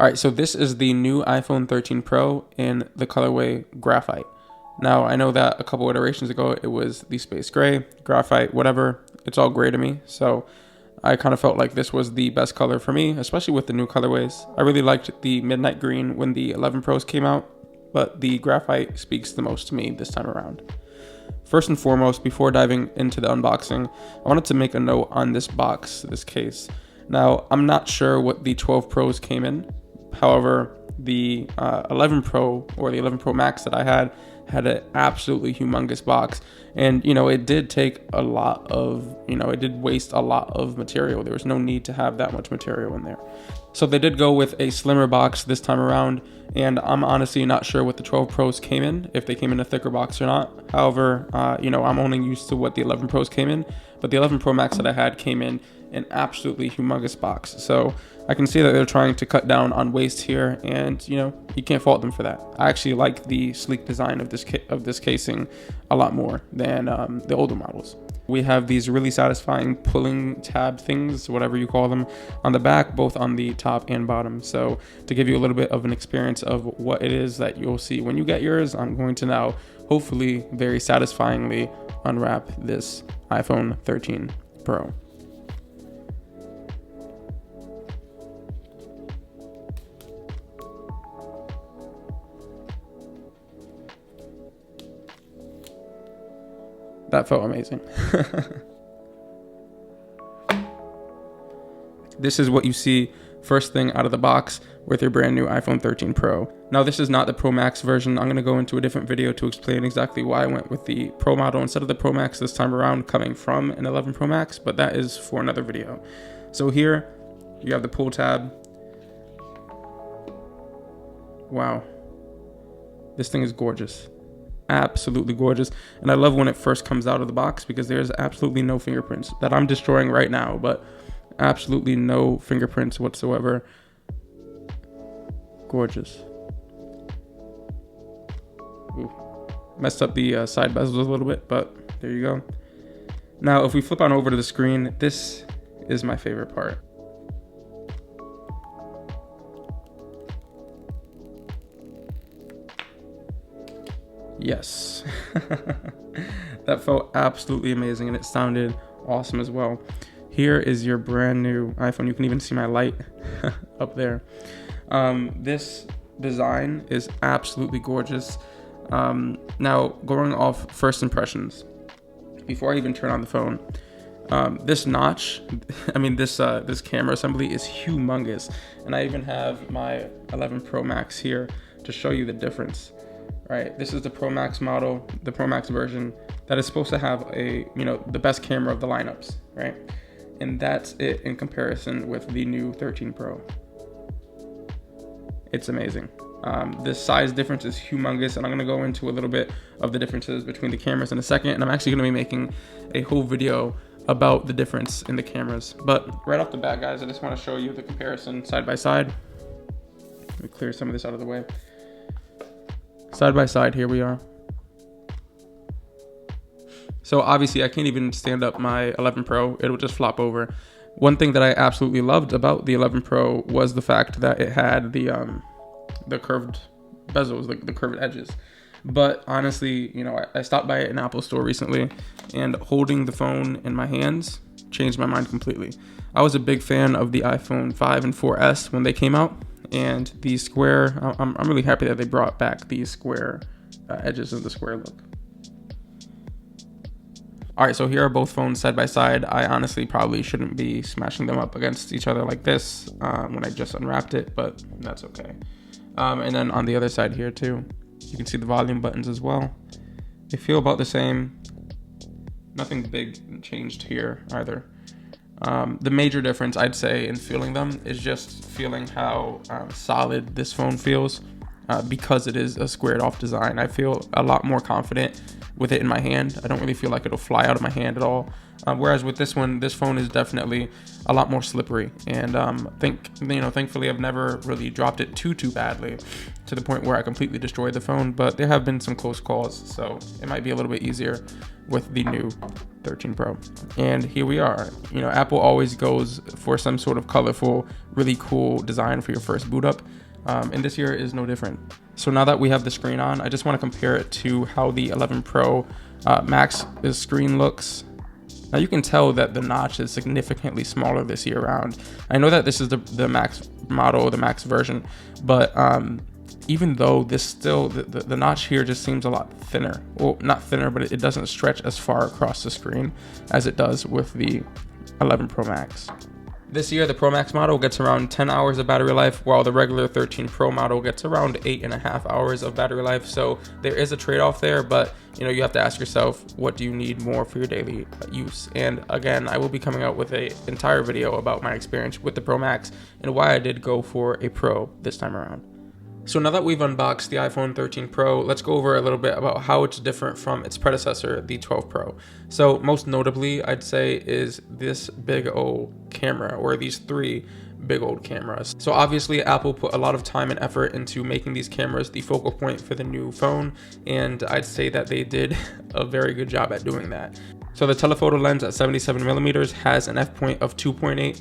All right, so this is the new iPhone 13 Pro in the colorway Graphite. Now, I know that a couple iterations ago, it was the Space Gray, Graphite, whatever. It's all gray to me. So I kind of felt like this was the best color for me, especially with the new colorways. I really liked the Midnight Green when the 11 Pros came out, but the Graphite speaks the most to me this time around. First and foremost, before diving into the unboxing, I wanted to make a note on this box, this case. Now, I'm not sure what the 12 Pros came in. However, the 11 Pro or the 11 Pro Max that I had an absolutely humongous box. And, it did take a lot of, it did waste a lot of material. There was no need to have that much material in there. So they did go with a slimmer box this time around. And I'm honestly not sure what the 12 Pros came in, if they came in a thicker box or not. However, I'm only used to what the 11 Pros came in. But the 11 Pro Max that I had came in an absolutely humongous box. So I can see that they're trying to cut down on waste here, and you can't fault them for that. I actually like the sleek design of this casing a lot more than the older models. We have these really satisfying pulling tab things, whatever you call them, on the back, both on the top and bottom. So to give you a little bit of an experience of what it is that you'll see when you get yours, I'm going to now hopefully very satisfyingly unwrap this iPhone 13 Pro. That felt amazing. This is what you see first thing out of the box with your brand new iPhone 13 Pro. Now, this is not the Pro Max version. I'm going to go into a different video to explain exactly why I went with the Pro model instead of the Pro Max this time around, coming from an 11 Pro Max, but that is for another video. So here you have the pull tab. Wow. This thing is gorgeous. Absolutely gorgeous. And I love when it first comes out of the box because there's absolutely no fingerprints that I'm destroying right now, but absolutely no fingerprints whatsoever. Gorgeous. Ooh. Messed up the side bezels a little bit, but there you go. Now, if we flip on over to the screen, this is my favorite part. Yes. That felt absolutely amazing, and it sounded awesome as well. Here is your brand new iPhone. You can even see my light up there. This design is absolutely gorgeous. Now, going off first impressions, before I even turn on the phone, this notch, this camera assembly is humongous. And I even have my 11 Pro Max here to show you the difference. Right, this is the Pro Max model, the Pro Max version that is supposed to have the best camera of the lineups, right? And that's it in comparison with the new 13 Pro. It's amazing. The size difference is humongous, and I'm gonna go into a little bit of the differences between the cameras in a second, and I'm actually gonna be making a whole video about the difference in the cameras. But right off the bat, guys, I just wanna show you the comparison side by side. Let me clear some of this out of the way. Side by side, here we are. So obviously I can't even stand up my 11 Pro. It'll just flop over. One thing that I absolutely loved about the 11 Pro was the fact that it had the curved bezels, the curved edges. But honestly, I stopped by an Apple store recently, and holding the phone in my hands changed my mind completely. I was a big fan of the iPhone 5 and 4S when they came out. And the square, I'm really happy that they brought back these square edges of the square look. All right, so here are both phones side by side. I honestly probably shouldn't be smashing them up against each other like this when I just unwrapped it, but that's okay. And then on the other side here too, you can see the volume buttons as well. They feel about the same. Nothing big changed here either. The major difference, I'd say, in feeling them is just feeling how solid this phone feels because it is a squared off design. I feel a lot more confident with it in my hand. I don't really feel like it'll fly out of my hand at all. Whereas with this one, this phone is definitely a lot more slippery, and thankfully I've never really dropped it too badly to the point where I completely destroyed the phone, but there have been some close calls, so it might be a little bit easier with the new 13 Pro. And here we are. Apple always goes for some sort of colorful, really cool design for your first boot up, and this year is no different. So now that we have the screen on, I just want to compare it to how the 11 Pro Max screen looks. Now you can tell that the notch is significantly smaller this year around. I know that this is the Max model, the Max version, but even though this still, the notch here just seems a lot thinner. Well, not thinner, but it doesn't stretch as far across the screen as it does with the 11 Pro Max. This year, the Pro Max model gets around 10 hours of battery life, while the regular 13 Pro model gets around 8.5 hours of battery life. So there is a trade-off there, but you have to ask yourself, what do you need more for your daily use? And again, I will be coming out with an entire video about my experience with the Pro Max and why I did go for a Pro this time around. So now that we've unboxed the iPhone 13 Pro, let's go over a little bit about how it's different from its predecessor, the 12 Pro. So most notably, I'd say, is this big old camera, or these three big old cameras. So obviously Apple put a lot of time and effort into making these cameras the focal point for the new phone, and I'd say that they did a very good job at doing that. So the telephoto lens at 77mm has an f-point of 2.8.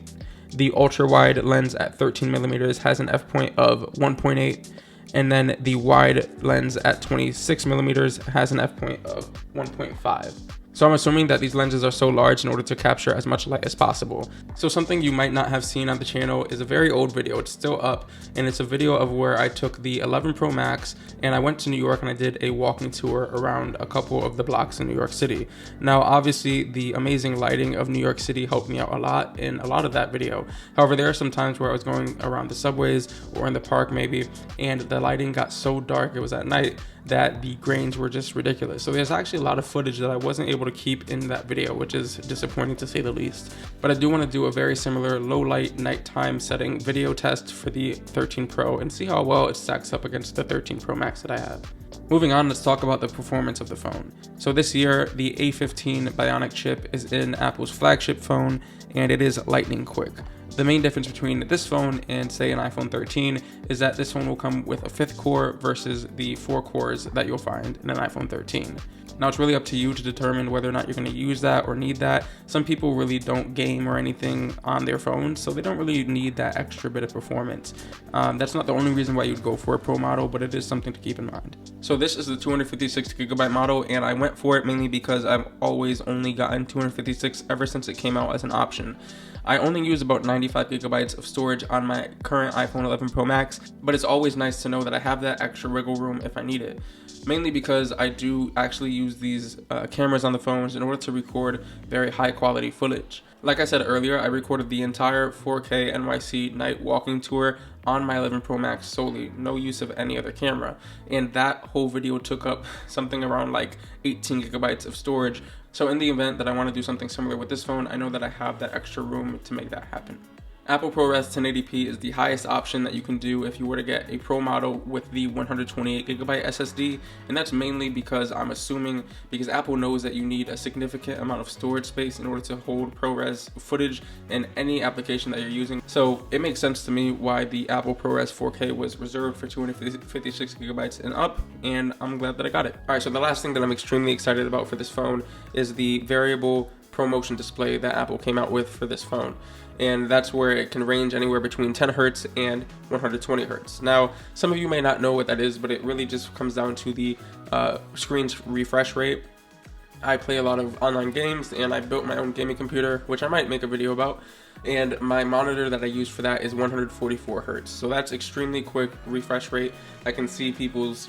The ultra-wide lens at 13mm has an f-point of 1.8, and then the wide lens at 26mm has an f-point of 1.5. So I'm assuming that these lenses are so large in order to capture as much light as possible. So something you might not have seen on the channel is a very old video. It's still up, and it's a video of where I took the 11 Pro Max and I went to New York and I did a walking tour around a couple of the blocks in New York City. Now, obviously, the amazing lighting of New York City helped me out a lot in a lot of that video. However, there are some times where I was going around the subways or in the park maybe, and the lighting got so dark, it was at night, that the grains were just ridiculous. So there's actually a lot of footage that I wasn't able to keep in that video, which is disappointing to say the least. But I do want to do a very similar low light nighttime setting video test for the 13 Pro and see how well it stacks up against the 13 Pro Max that I have. Moving on, let's talk about the performance of the phone. So this year, the A15 Bionic chip is in Apple's flagship phone, and it is lightning quick. The main difference between this phone and, say, an iPhone 13 is that this phone will come with a 5th core versus the 4 cores that you'll find in an iPhone 13. Now, it's really up to you to determine whether or not you're going to use that or need that. Some people really don't game or anything on their phones, so they don't really need that extra bit of performance. That's not the only reason why you'd go for a Pro model, but it is something to keep in mind. So this is the 256GB model, and I went for it mainly because I've always only gotten 256 ever since it came out as an option. I only use about 95GB of storage on my current iPhone 11 Pro Max, but it's always nice to know that I have that extra wiggle room if I need it. Mainly because I do actually use these cameras on the phones in order to record very high quality footage. Like I said earlier, I recorded the entire 4K NYC night walking tour on my 11 Pro Max solely, no use of any other camera. And that whole video took up something around like 18GB of storage. So in the event that I want to do something similar with this phone, I know that I have that extra room to make that happen. Apple ProRes 1080p is the highest option that you can do if you were to get a Pro model with the 128GB SSD, and that's mainly because because Apple knows that you need a significant amount of storage space in order to hold ProRes footage in any application that you're using. So it makes sense to me why the Apple ProRes 4K was reserved for 256GB and up, and I'm glad that I got it. Alright, so the last thing that I'm extremely excited about for this phone is the variable ProMotion display that Apple came out with for this phone. And that's where it can range anywhere between 10 Hz and 120 Hz. Now, some of you may not know what that is, but it really just comes down to the screen's refresh rate. I play a lot of online games, and I built my own gaming computer, which I might make a video about. And my monitor that I use for that is 144 Hz. So that's extremely quick refresh rate. I can see people's,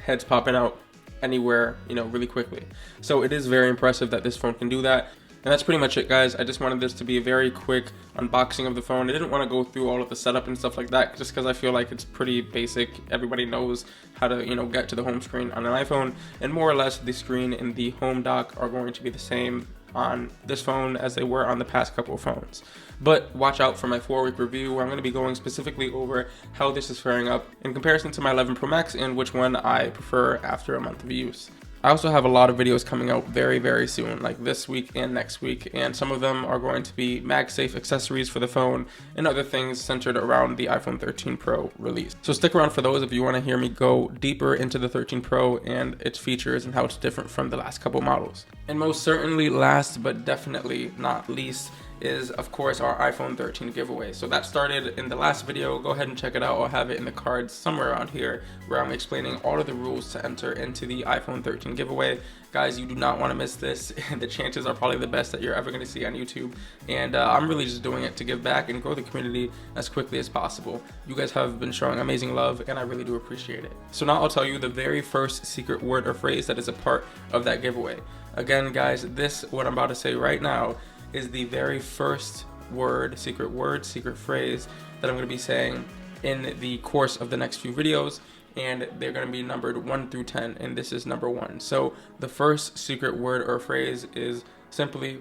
heads popping out anywhere, really quickly. So it is very impressive that this phone can do that. And that's pretty much it, guys. I just wanted this to be a very quick unboxing of the phone. I didn't want to go through all of the setup and stuff like that, just because I feel like it's pretty basic. Everybody knows how to, get to the home screen on an iPhone, and more or less the screen and the home dock are going to be the same on this phone as they were on the past couple of phones. But watch out for my 4-week review, where I'm going to be going specifically over how this is faring up in comparison to my 11 Pro Max and which one I prefer after a month of use. I also have a lot of videos coming out very soon, like this week and next week, and some of them are going to be MagSafe accessories for the phone and other things centered around the iPhone 13 Pro release. So stick around for those if you want to hear me go deeper into the 13 Pro and its features and how it's different from the last couple models. And most certainly last but definitely not least is of course our iPhone 13 giveaway. So that started in the last video. Go ahead and check it out. I'll have it in the cards somewhere around here where I'm explaining all of the rules to enter into the iPhone 13 giveaway. Guys, you do not want to miss this. The chances are probably the best that you're ever going to see on YouTube, and I'm really just doing it to give back and grow the community as quickly as possible. You guys have been showing amazing love, and I really do appreciate it. So now I'll tell you the very first secret word or phrase that is a part of that giveaway. Again, guys, what I'm about to say right now is the very first word, secret phrase that I'm going to be saying in the course of the next few videos, and they're going to be numbered 1 through 10, and this is number 1. So the first secret word or phrase is simply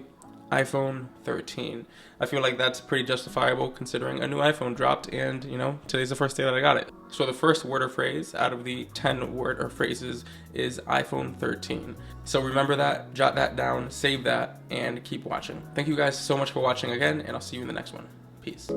iPhone 13. I feel like that's pretty justifiable considering a new iPhone dropped, and you know, today's the first day that I got it. So the first word or phrase out of the 10 word or phrases is iPhone 13. So remember that, jot that down, save that, and keep watching. Thank you guys so much for watching again, and I'll see you in the next one. Peace.